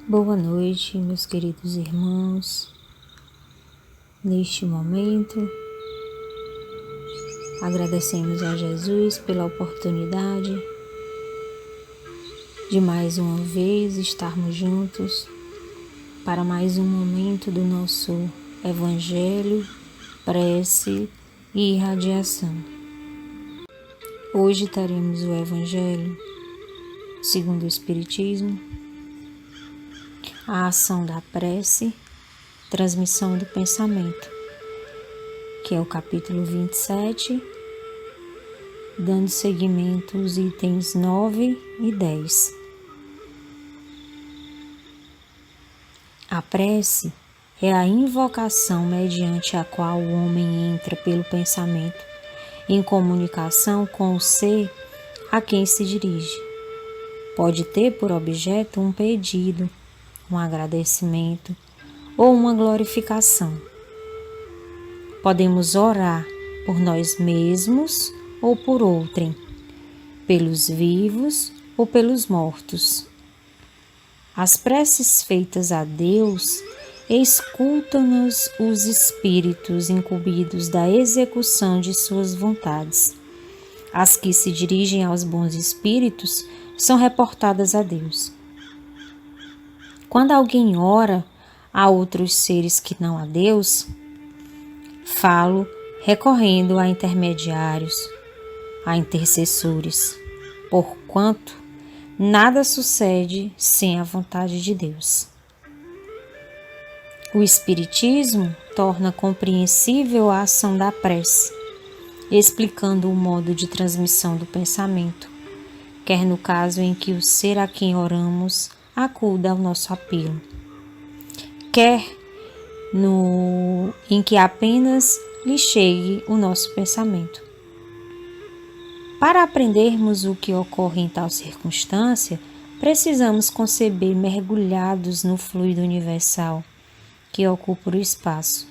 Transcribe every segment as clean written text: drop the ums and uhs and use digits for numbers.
Boa noite, meus queridos irmãos. Neste momento, agradecemos a Jesus pela oportunidade de mais uma vez estarmos juntos para mais um momento do nosso Evangelho, prece e irradiação. Hoje teremos o Evangelho segundo o Espiritismo, a ação da prece, transmissão do pensamento, que é o capítulo 27, dando seguimento aos itens 9 e 10. A prece é a invocação mediante a qual o homem entra pelo pensamento em comunicação com o ser a quem se dirige. Pode ter por objeto um pedido, um agradecimento ou uma glorificação. Podemos orar por nós mesmos ou por outrem, pelos vivos ou pelos mortos. As preces feitas a Deus escutam-nos os espíritos incumbidos da execução de suas vontades. As que se dirigem aos bons espíritos são reportadas a Deus. Quando alguém ora a outros seres que não a Deus, falo recorrendo a intermediários, a intercessores, porquanto nada sucede sem a vontade de Deus. O Espiritismo torna compreensível a ação da prece, explicando o modo de transmissão do pensamento, quer no caso em que o ser a quem oramos acuda ao nosso apelo, quer em que apenas lhe chegue o nosso pensamento. Para aprendermos o que ocorre em tal circunstância, precisamos conceber mergulhados no fluido universal que ocupa o espaço.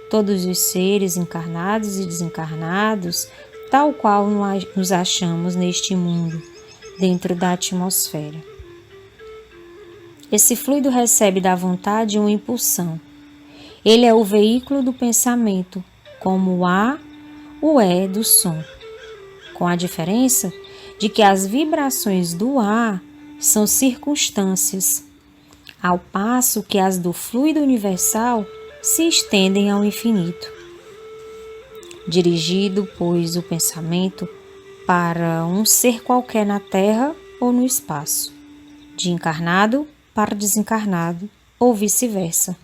Todos os seres encarnados e desencarnados, tal qual nos achamos neste mundo, dentro da atmosfera. Esse fluido recebe da vontade uma impulsão. Ele é o veículo do pensamento, como o A, o E do som, com a diferença de que as vibrações do A são circunstâncias, ao passo que as do fluido universal se estendem ao infinito. Dirigido, pois, o pensamento para um ser qualquer na Terra ou no espaço, de encarnado para desencarnado ou vice-versa.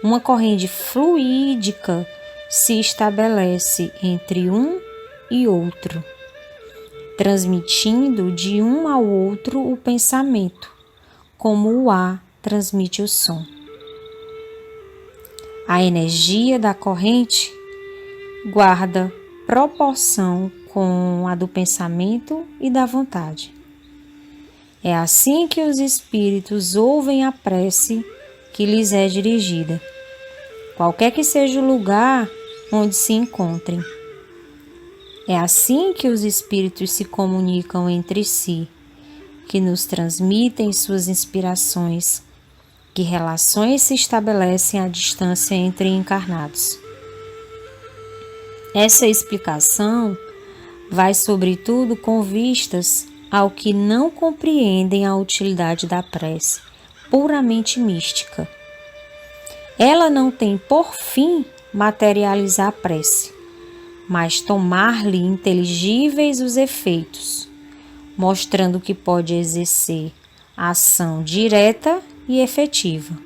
Uma corrente fluídica se estabelece entre um e outro, transmitindo de um ao outro o pensamento, como o ar transmite o som. A energia da corrente guarda proporção com a do pensamento e da vontade. É assim que os espíritos ouvem a prece que lhes é dirigida, qualquer que seja o lugar onde se encontrem. É assim que os espíritos se comunicam entre si, que nos transmitem suas inspirações, que relações se estabelecem à distância entre encarnados. Essa explicação vai, sobretudo, com vistas ao que não compreendem a utilidade da prece, puramente mística. Ela não tem por fim materializar a prece, mas tomar-lhe inteligíveis os efeitos, mostrando que pode exercer ação direta e efetiva.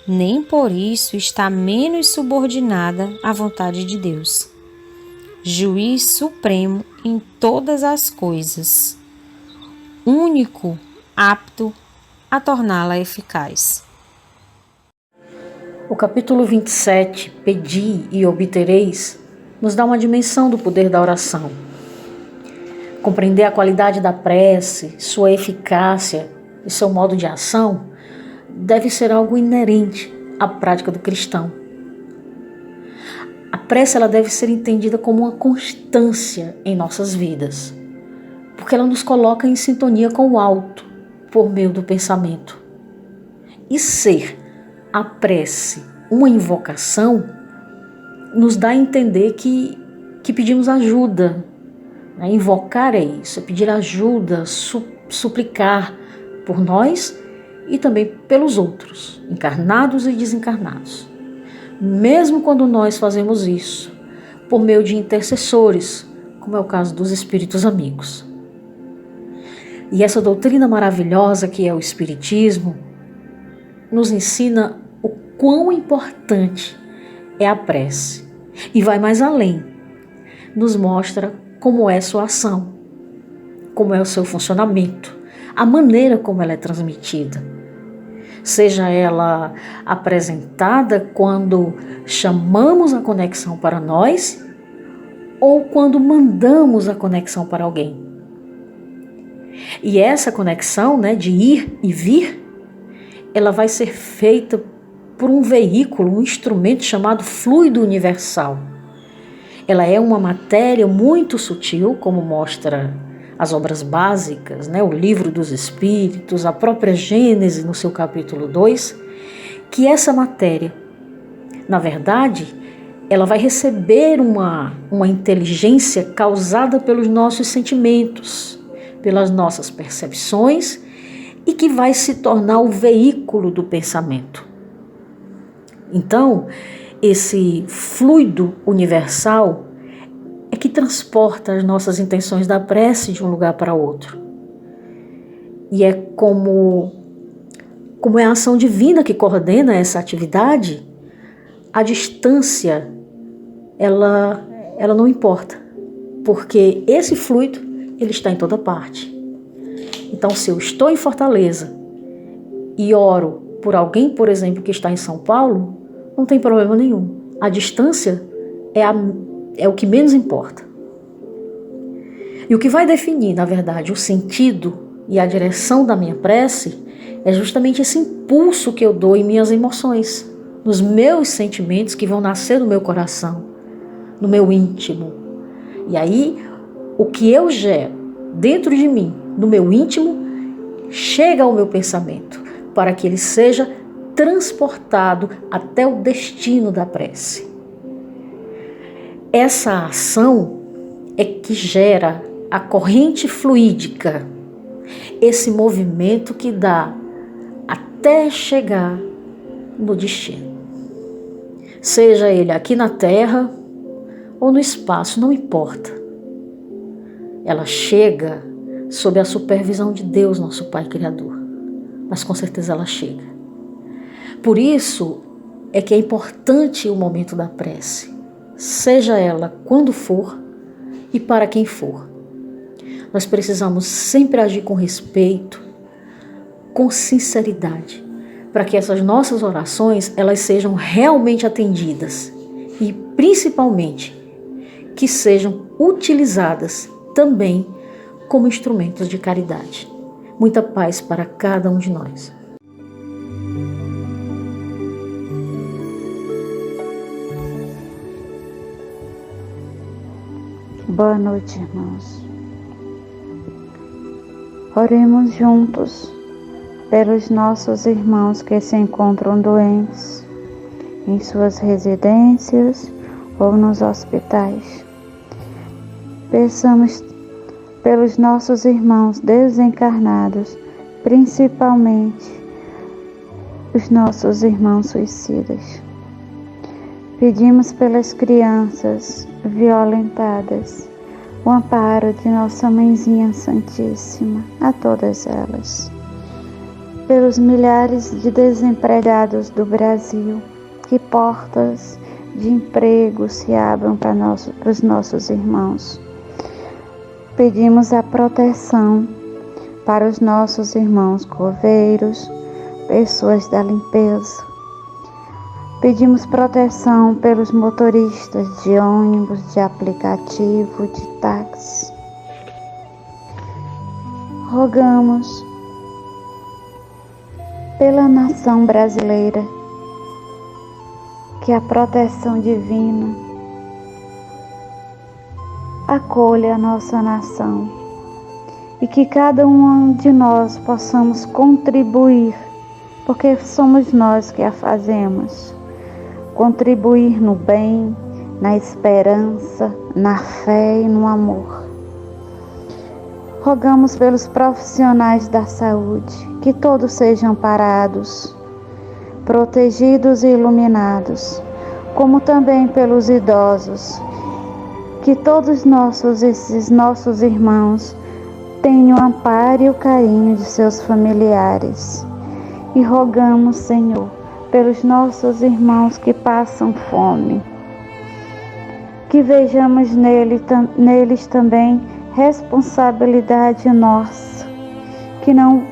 Nem por isso está menos subordinada à vontade de Deus, juiz supremo em todas as coisas, único apto a torná-la eficaz. O capítulo 27, Pedi e obtereis, nos dá uma dimensão do poder da oração. Compreender a qualidade da prece, sua eficácia e seu modo de ação deve ser algo inerente à prática do cristão. A prece ela deve ser entendida como uma constância em nossas vidas, porque ela nos coloca em sintonia com o alto, por meio do pensamento. E ser a prece uma invocação nos dá a entender que pedimos ajuda. Invocar é isso, é pedir ajuda, suplicar por nós e também pelos outros, encarnados e desencarnados. Mesmo quando nós fazemos isso por meio de intercessores, como é o caso dos espíritos amigos. E essa doutrina maravilhosa que é o Espiritismo nos ensina o quão importante é a prece e vai mais além. Nos mostra como é sua ação, como é o seu funcionamento, a maneira como ela é transmitida. Seja ela apresentada quando chamamos a conexão para nós ou quando mandamos a conexão para alguém. E essa conexão, de ir e vir, ela vai ser feita por um veículo, um instrumento chamado fluido universal. Ela é uma matéria muito sutil, como mostra as obras básicas, o Livro dos Espíritos, a própria Gênese no seu capítulo 2, que essa matéria, na verdade, ela vai receber uma inteligência causada pelos nossos sentimentos, pelas nossas percepções e que vai se tornar o veículo do pensamento. Então, esse fluido universal é que transporta as nossas intenções da prece de um lugar para outro. E é como é a ação divina que coordena essa atividade, a distância, ela não importa, porque esse fluido, ele está em toda parte. Então, se eu estou em Fortaleza e oro por alguém, por exemplo, que está em São Paulo, não tem problema nenhum. A distância é o que menos importa. E o que vai definir, na verdade, o sentido e a direção da minha prece é justamente esse impulso que eu dou em minhas emoções, nos meus sentimentos que vão nascer no meu coração, no meu íntimo. E aí, o que eu gero dentro de mim, no meu íntimo, chega ao meu pensamento, para que ele seja transportado até o destino da prece. Essa ação é que gera a corrente fluídica, esse movimento que dá até chegar no destino. Seja ele aqui na Terra ou no espaço, não importa. Ela chega sob a supervisão de Deus, nosso Pai Criador, mas com certeza ela chega. Por isso é que é importante o momento da prece, seja ela quando for e para quem for. Nós precisamos sempre agir com respeito, com sinceridade, para que essas nossas orações elas sejam realmente atendidas e, principalmente, que sejam utilizadas também como instrumentos de caridade. Muita paz para cada um de nós. Boa noite, irmãos. Oremos juntos pelos nossos irmãos que se encontram doentes em suas residências ou nos hospitais. Peçamos pelos nossos irmãos desencarnados, principalmente os nossos irmãos suicidas. Pedimos pelas crianças violentadas o amparo de Nossa Mãezinha Santíssima a todas elas. Pelos milhares de desempregados do Brasil, que portas de emprego se abram para os nossos irmãos. Pedimos a proteção para os nossos irmãos coveiros, pessoas da limpeza. Pedimos proteção pelos motoristas de ônibus, de aplicativo, de táxi. Rogamos pela nação brasileira que a proteção divina acolha a nossa nação e que cada um de nós possamos contribuir, porque somos nós que a fazemos, contribuir no bem, na esperança, na fé e no amor. Rogamos pelos profissionais da saúde, que todos sejam amparados, protegidos e iluminados, como também pelos idosos, que todos esses nossos irmãos tenham o amparo e o carinho de seus familiares. E rogamos, Senhor, pelos nossos irmãos que passam fome, que vejamos neles também responsabilidade nossa, que não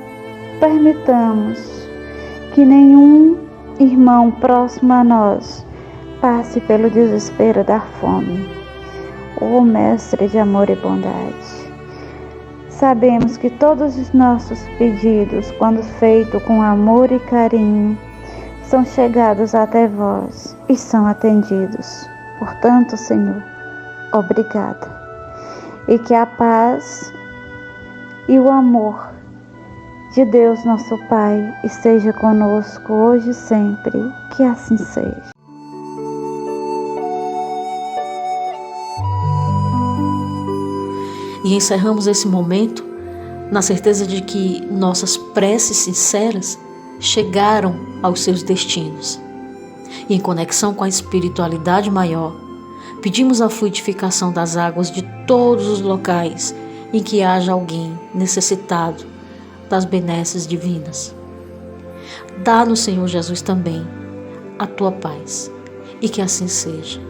permitamos que nenhum irmão próximo a nós passe pelo desespero da fome. Ó Mestre de amor e bondade, sabemos que todos os nossos pedidos, quando feitos com amor e carinho, são chegados até vós e são atendidos. Portanto, Senhor, obrigada. E que a paz e o amor de Deus nosso Pai esteja conosco hoje e sempre, que assim seja. E encerramos esse momento na certeza de que nossas preces sinceras chegaram aos seus destinos. E em conexão com a espiritualidade maior, pedimos a fluidificação das águas de todos os locais em que haja alguém necessitado das benesses divinas. Dá-nos, Senhor Jesus, também a tua paz, e que assim seja.